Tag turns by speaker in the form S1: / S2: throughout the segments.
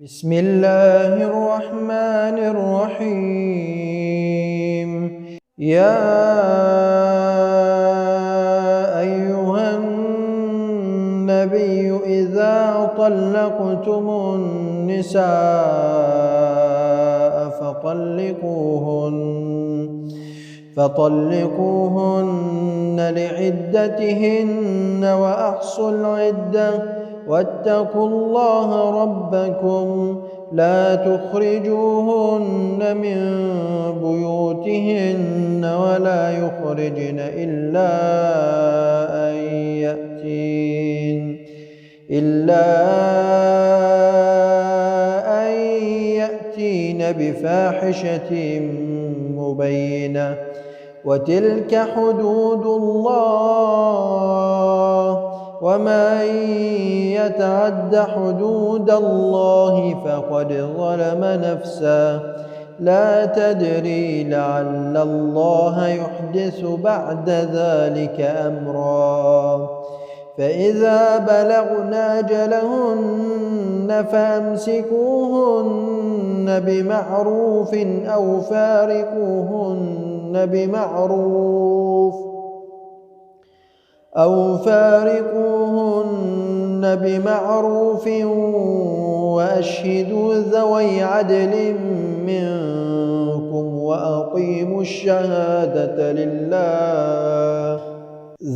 S1: بسم الله الرحمن الرحيم. يا أيها النبي إذا طلقتم النساء فطلقوهن لعدتهن وأحصوا العدة واتقوا الله ربكم لا تخرجوهن من بيوتهن ولا يخرجن إلا أن يأتين بفاحشة مبينة وتلك حدود الله ومن يتعد حدود الله فقد ظلم نفسه لا تدري لعل الله يحدث بعد ذلك أمرا فإذا بلغن أجلهن فأمسكوهن بمعروف أو فارقوهن بمعروف وأشهدوا ذوي عدل منكم وأقيموا الشهادة لله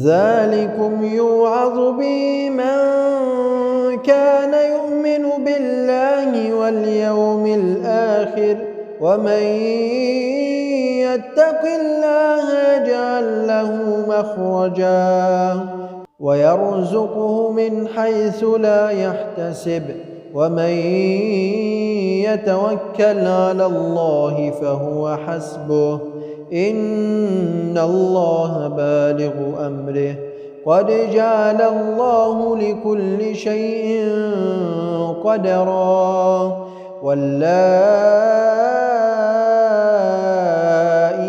S1: ذلكم يوعظ به من كان يؤمن بالله واليوم الآخر ومن يتق الله يجعل له مخرجا ويرزقه من حيث لا يحتسب ومن يتوكل على الله فهو حسبه إن الله بالغ أمره قد جعل الله لكل شيء قدرا واللائي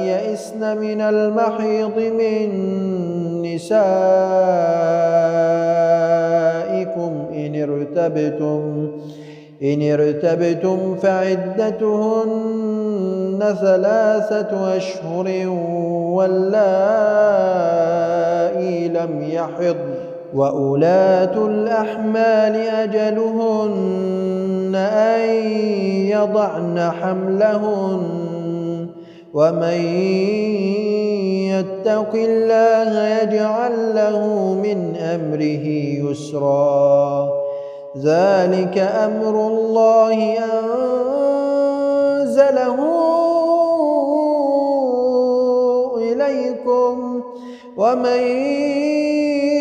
S1: يئسن من المحيض من نسائكم إن ارتبتم فعدتهن 3 أشهر واللائي لم يحضن وأولاة الأحمال أجلهن أن يضعن حملهن ومن يتق الله يجعل له من أمره يسرا ذلك أمر الله أنزله إليكم ومن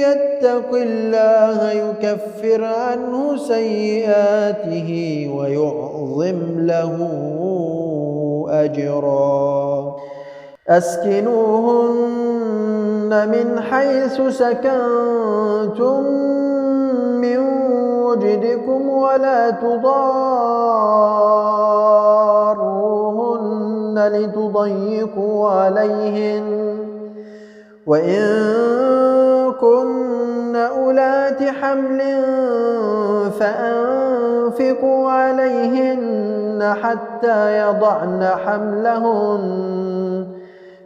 S1: يتق الله يكفر عنه سيئاته ويعظم له أجرا أسكنوهن من حيث سكنتم من وجدكم ولا تضاروهن لتضيقوا عليهن وإن كن أولات حمل فأنفقوا عليهن حتى يضعن حملهن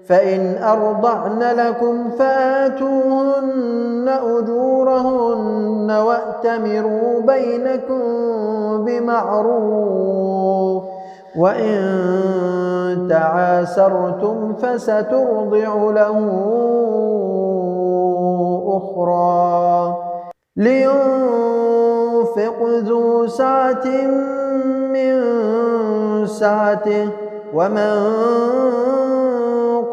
S1: فإن أرضعن لكم فآتوهن أجورهن وأتمروا بينكم بمعروف وإن تعاسرتم فسترضع له أخرى لينفق ذو سعة من سعته ومن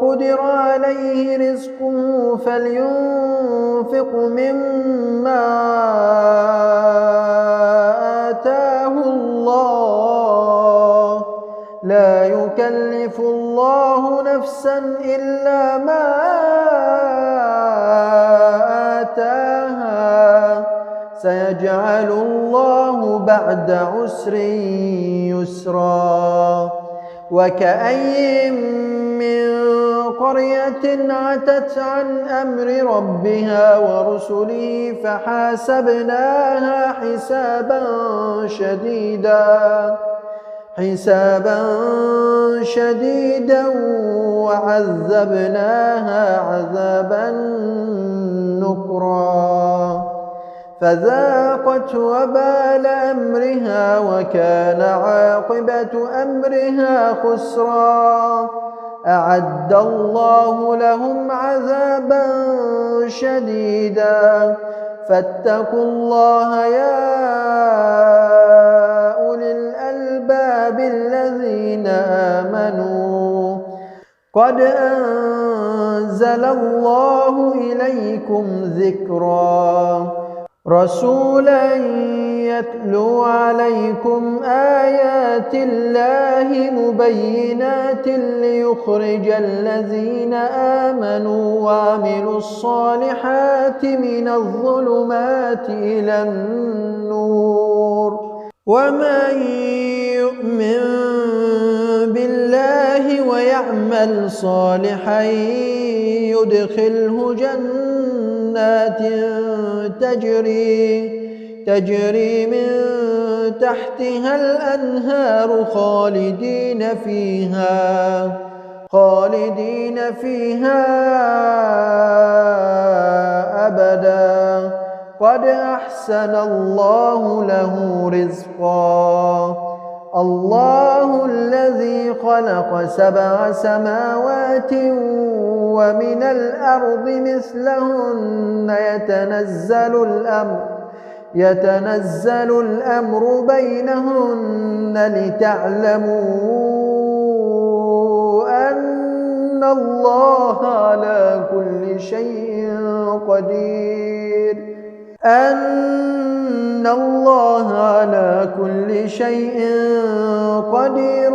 S1: قدر عليه رزقه فلينفق مما آتاه الله لا يكلف الله نفسا إلا ما آتاها سيجعل الله بعد عسر يسرا وكأي من قرية عتت عن أمر ربها ورسله فحاسبناها حسابا شديدا وعذبناها عذابا نكرا فذاقت وبال أمرها وكان عاقبة أمرها خسرا أعد الله لهم عذابا شديدا فاتقوا الله يا أولي الألباب الذين آمنوا قد أنزل الله إليكم ذكرا رسولا يتلو عليكم آيات الله مبينات ليخرج الذين آمنوا وعملوا الصالحات من الظلمات إلى النور ومن يؤمن بالله ويعمل صالحا يدخله جنات تجري من تحتها الأنهار خالدين فيها أبدا قد أحسن الله له رزقا الله الذي خلق 7 سماوات ومن الأرض مثلهن يتنزل الأمر بينهن لتعلموا أن الله على كل شيء قدير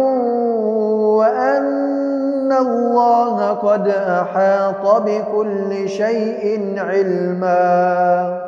S1: وأن الله قد أحاط بكل شيء علما